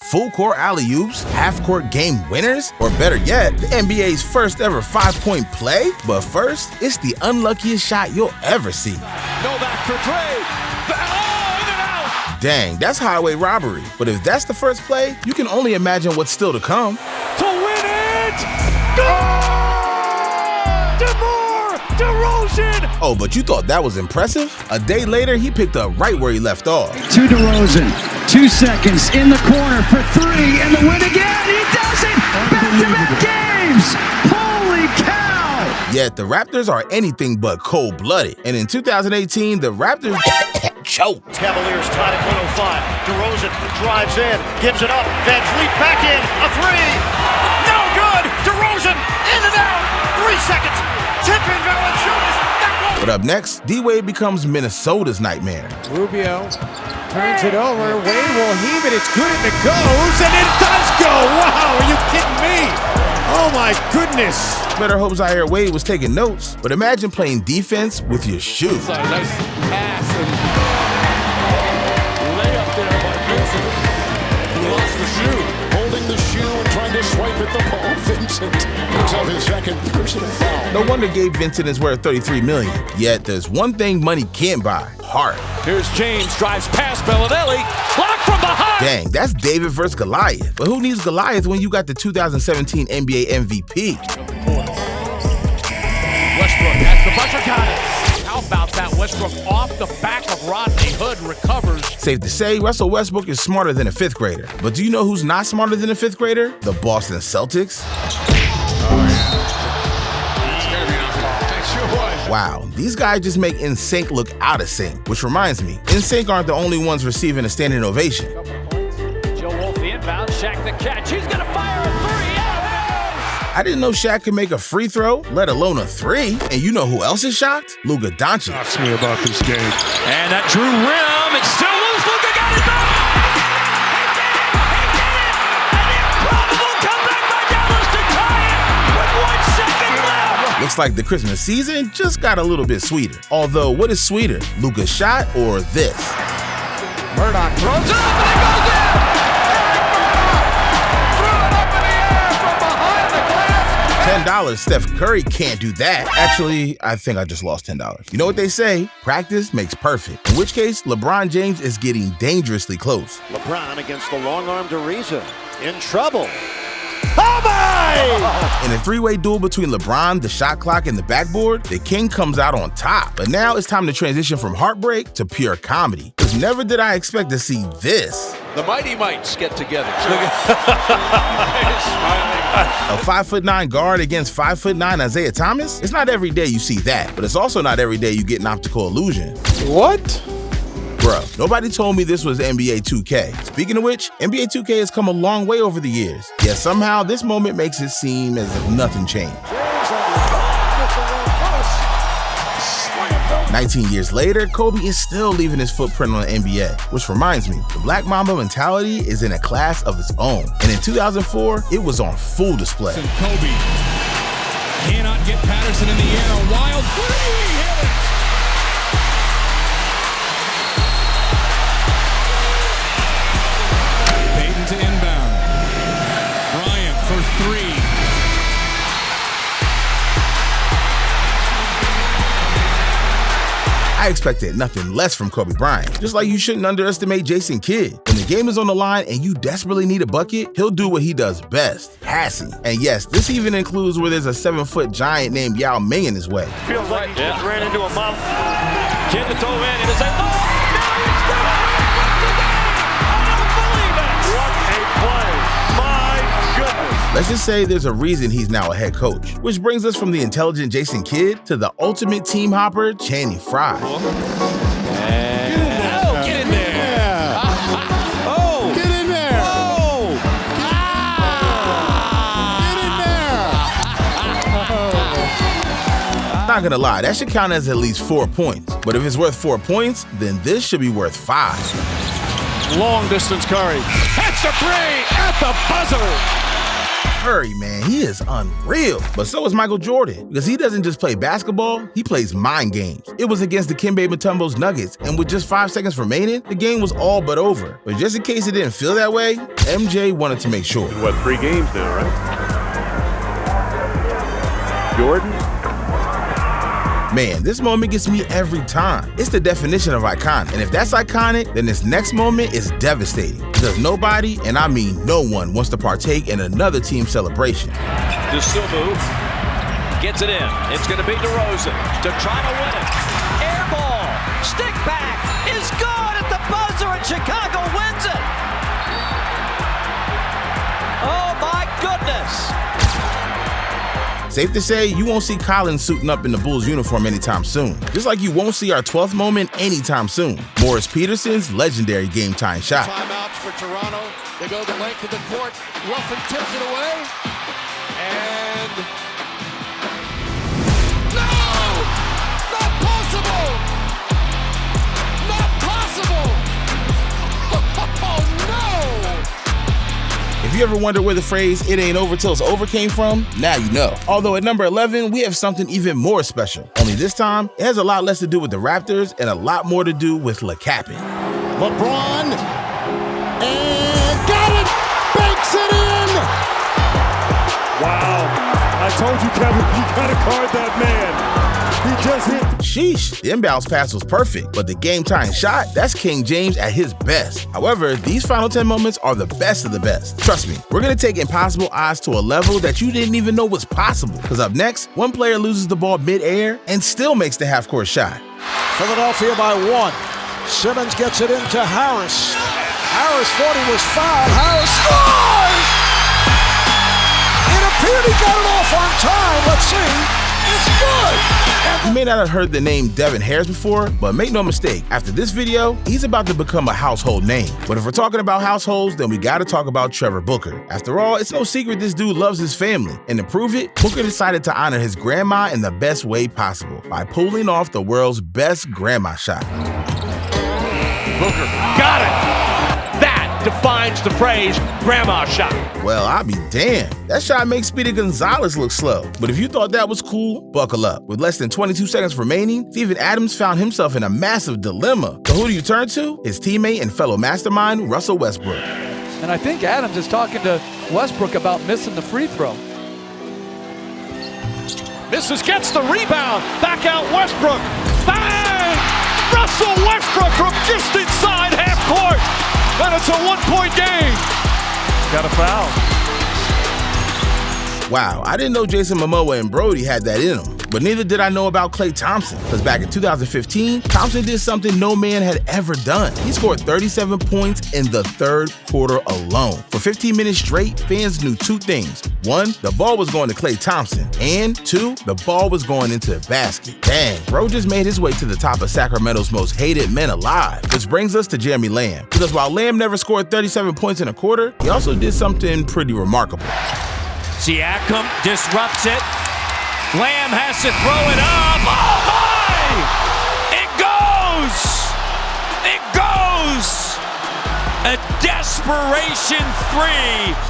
full-court alley-oops, half-court game winners, or better yet, the NBA's first ever 5-point play? But first, it's the unluckiest shot you'll ever see. Novak for three. Oh, in and out. Dang, that's highway robbery. But if that's the first play, you can only imagine what's still to come. To win it! Goal! DeRozan! Oh, but you thought that was impressive? A day later, he picked up right where he left off. To DeRozan, 2 seconds in the corner for three, and the win again. He does it! Back-to-back games! Holy cow! Yet the Raptors are anything but cold-blooded. And in 2018, the Raptors choked. Cavaliers tied at 105. DeRozan drives in, gives it up. Van Vliet back in, a three. No good! DeRozan in and out. 3 seconds. Tipping Valanciunas. But up next, D-Wade becomes Minnesota's nightmare. Rubio turns it over. Wade will heave it. It's good and it goes, and it does go. Wow, are you kidding me? Oh my goodness. Better hope Zaire Wade was taking notes, but imagine playing defense with your shoe. It's a nice pass and layup there by Vincent. He lost the shoe, holding the shoe and trying to swipe at the ball. Vincent picks up his second personal foul. No wonder Gabe Vincent is worth $33 million. Yet there's one thing money can't buy: heart. Here's James, drives past Bellinelli, blocked from behind. Dang, that's David versus Goliath. But who needs Goliath when you got the 2017 NBA MVP? Westbrook has the buzzer, got it. How about that? Westbrook off the back of Rodney Hood, recovers. Safe to say, Russell Westbrook is smarter than a fifth grader. But do you know who's not smarter than a fifth grader? The Boston Celtics. Wow, these guys just make NSYNC look out of sync. Which reminds me, NSYNC aren't the only ones receiving a standing ovation. Joe Wolf the inbound, Shaq the catch. He's gonna fire a three. Yeah, I didn't know Shaq could make a free throw, let alone a three. And you know who else is shocked? Luka Doncic. Talks me about this game. and that Drew rim, it's still loose. Luka got it back. Looks like the Christmas season just got a little bit sweeter. Although, what is sweeter, Luka's shot or this? Murdoch throws it up and it goes in! Threw it up in the air from behind the glass! $10, Steph Curry can't do that. Actually, I think I just lost $10. You know what they say? Practice makes perfect. In which case, LeBron James is getting dangerously close. LeBron against the long-armed Ariza. In trouble. In a three-way duel between LeBron, the shot clock, and the backboard, the king comes out on top. But now it's time to transition from heartbreak to pure comedy. Because never did I expect to see this. The Mighty Mites get together. A 5'9" guard against 5'9" Isaiah Thomas? It's not every day you see that, but it's also not every day you get an optical illusion. What? Bruh, nobody told me this was NBA 2K. Speaking of which, NBA 2K has come a long way over the years. Yet somehow this moment makes it seem as if nothing changed. 19 years later, Kobe is still leaving his footprint on the NBA. Which reminds me, the Black Mamba mentality is in a class of its own. And in 2004, it was on full display. Kobe cannot get Patterson in the air. A wild three, hit it! To inbound. Bryant for three. I expected nothing less from Kobe Bryant. Just like you shouldn't underestimate Jason Kidd. When the game is on the line and you desperately need a bucket, he'll do what he does best, passing. And yes, this even includes where there's a 7-foot giant named Yao Ming in his way. Feels like he just ran into a mountain. Kid to throw in, and it's like, oh! Let's just say there's a reason he's now a head coach. Which brings us from the intelligent Jason Kidd to the ultimate team hopper, Channing Frye. Get in there. Yeah. Oh! Get in there! Oh! Get in there! Not gonna lie, that should count as at least 4 points. But if it's worth 4 points, then this should be worth 5. Long distance Curry. Hits the three at the buzzer. Curry, man, he is unreal. But so is Michael Jordan, because he doesn't just play basketball, he plays mind games. It was against the Dikembe Mutombo's Nuggets, and with just 5 seconds remaining, the game was all but over. But just in case it didn't feel that way, MJ wanted to make sure. What, 3 games now, right? Jordan? Man, this moment gets me every time. It's the definition of iconic. And if that's iconic, then this next moment is devastating. Because nobody, and I mean no one, wants to partake in another team celebration. DeSilva gets it in. It's going to be DeRozan to try to win it. Air ball. Stick back is good at the buzzer, and Chicago wins it. Oh, my goodness. Safe to say, you won't see Collins suiting up in the Bulls uniform anytime soon. Just like you won't see our 12th moment anytime soon. Morris Peterson's legendary game-tying shot. Timeouts for Toronto. They go the length of the court. Ruffin tips it away. And... No! Not possible! Not possible! Oh, no! If you ever wonder where the phrase "it ain't over till it's over" came from, now you know. Although at number 11, we have something even more special. Only this time, it has a lot less to do with the Raptors and a lot more to do with LeCappin. LeBron, and got it! Banks it in! Wow. I told you, Kevin, you gotta guard that man. He just hit. Sheesh, the inbounds pass was perfect, but the game-tying shot, that's King James at his best. However, these final 10 moments are the best of the best. Trust me, we're gonna take impossible odds to a level that you didn't even know was possible. Because up next, one player loses the ball mid-air and still makes the half-court shot. Philadelphia by 1. Simmons gets it into Harris. Harris thought he was fouled. Harris scores! It appeared he got it off on time. Let's see. It's good! You may not have heard the name Devin Harris before, but make no mistake, after this video, he's about to become a household name. But if we're talking about households, then we gotta talk about Trevor Booker. After all, it's no secret this dude loves his family. And to prove it, Booker decided to honor his grandma in the best way possible by pulling off the world's best grandma shot. Booker got it. That defines the phrase grandma shot. Well, I'll be damned. That shot makes Speedy Gonzalez look slow. But if you thought that was cool, buckle up. With less than 22 seconds remaining, Steven Adams found himself in a massive dilemma. So who do you turn to? His teammate and fellow mastermind, Russell Westbrook. And I think Adams is talking to Westbrook about missing the free throw. Misses, gets the rebound. Back out Westbrook. Bang! Russell Westbrook from just inside half court. And it's a 1-point game. Got a foul. Wow, I didn't know Jason Momoa and Brody had that in them. But neither did I know about Klay Thompson, because back in 2015, Thompson did something no man had ever done. He scored 37 points in the third quarter alone. For 15 minutes straight, fans knew 2 things. 1, the ball was going to Klay Thompson, and 2, the ball was going into the basket. Dang, bro just made his way to the top of Sacramento's most hated men alive. Which brings us to Jeremy Lamb, because while Lamb never scored 37 points in a quarter, he also did something pretty remarkable. Siakam disrupts it. Lamb has to throw it up. Oh my! It goes! A desperation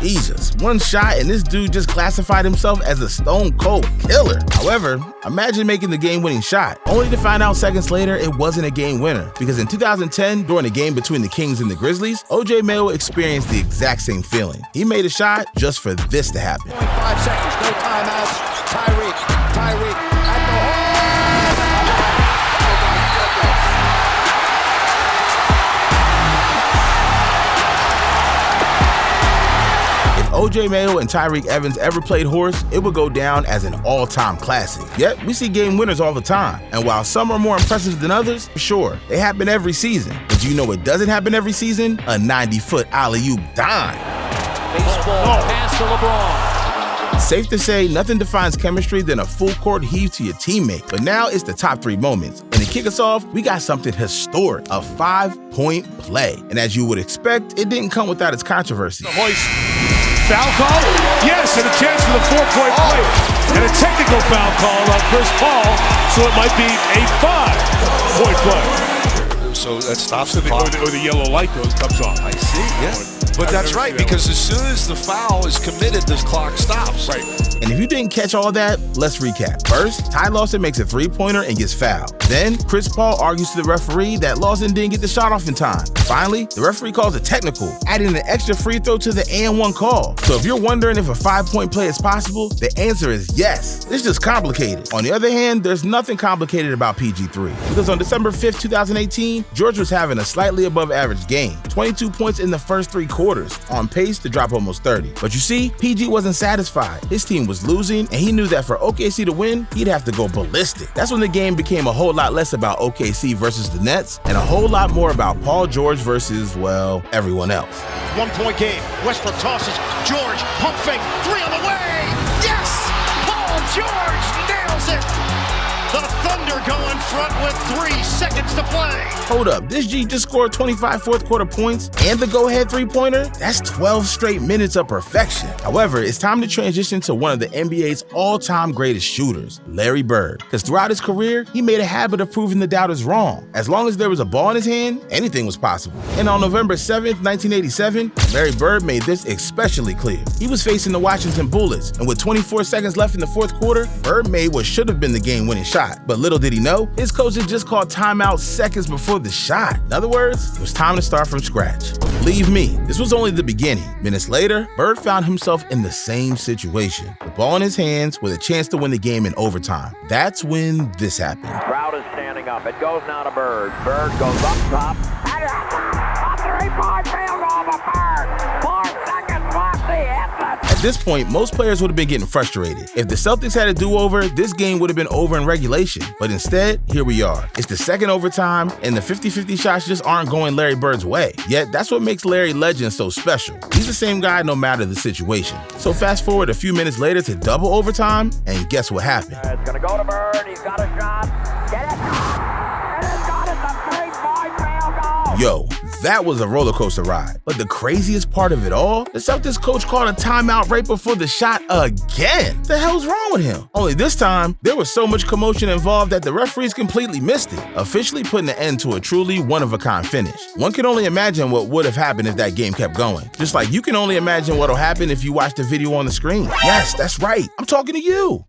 3. Jesus, one shot and this dude just classified himself as a stone cold killer. However, imagine making the game-winning shot, only to find out seconds later it wasn't a game winner. Because in 2010, during a game between the Kings and the Grizzlies, O.J. Mayo experienced the exact same feeling. He made a shot just for this to happen. 5 seconds, no timeouts. Tyreek at the hole. O.J. Mayo and Tyreek Evans ever played horse, it would go down as an all-time classic. Yet, we see game winners all the time. And while some are more impressive than others, sure, they happen every season. But do you know what doesn't happen every season? A 90-foot alley-oop dime. Baseball pass to LeBron. Safe to say, nothing defines chemistry than a full-court heave to your teammate. But now it's the top 3 moments. And to kick us off, we got something historic, a 5-point play. And as you would expect, it didn't come without its controversy. Foul call? Yes, and a chance for the 4-point play. And a technical foul call on Chris Paul, so it might be a 5-point play. So that stops the clock. Or the yellow light goes, comes on. I see, yeah. But that's right, because as soon as the foul is committed, this clock stops. Right. And if you didn't catch all that, let's recap. First, Ty Lawson makes a three-pointer and gets fouled. Then, Chris Paul argues to the referee that Lawson didn't get the shot off in time. Finally, the referee calls a technical, adding an extra free throw to the and-one call. So if you're wondering if a 5-point play is possible, the answer is yes. It's just complicated. On the other hand, there's nothing complicated about PG3. Because on December 5th, 2018, George was having a slightly above average game. 22 points in the first 3 quarters, on pace to drop almost 30. But you see, PG wasn't satisfied. His team was losing, and he knew that for OKC to win, he'd have to go ballistic. That's when the game became a whole lot less about OKC versus the Nets, and a whole lot more about Paul George versus, well, everyone else. 1-point game. Westbrook tosses. George, pump fake. 3 on the way. Yes! Paul George nails it. The Thunder go in front with 3 seconds to play. Hold up, this G just scored 25 fourth-quarter points and the go-ahead three-pointer? That's 12 straight minutes of perfection. However, it's time to transition to one of the NBA's all-time greatest shooters, Larry Bird. Because throughout his career, he made a habit of proving the doubters wrong. As long as there was a ball in his hand, anything was possible. And on November 7th, 1987, Larry Bird made this especially clear. He was facing the Washington Bullets, and with 24 seconds left in the fourth quarter, Bird made what should have been the game-winning shot. But little did he know, his coach had just called timeout seconds before the shot. In other words, it was time to start from scratch. Believe me, this was only the beginning. Minutes later, Bird found himself in the same situation. The ball in his hands with a chance to win the game in overtime. That's when this happened. Crowd is standing up. It goes now to Bird. Bird goes up top. A 3-point field goal to Bird. 4 seconds left. He hits it. At this point, most players would have been getting frustrated. If the Celtics had a do-over, this game would have been over in regulation. But instead, here we are. It's the second overtime, and the 50-50 shots just aren't going Larry Bird's way. Yet, that's what makes Larry Legend so special. He's the same guy no matter the situation. So fast forward a few minutes later to double overtime, and guess what happened? It's going to go to Bird. He's got a shot. Get it. And it's got it. The 3-point field goal. Yo, that was a roller coaster ride. But the craziest part of it all, the Celtics coach called a timeout right before the shot again. The hell's wrong with him? Only this time, there was so much commotion involved that the referees completely missed it, officially putting an end to a truly one-of-a-kind finish. One can only imagine what would have happened if that game kept going. Just like you can only imagine what'll happen if you watch the video on the screen. Yes, that's right. I'm talking to you.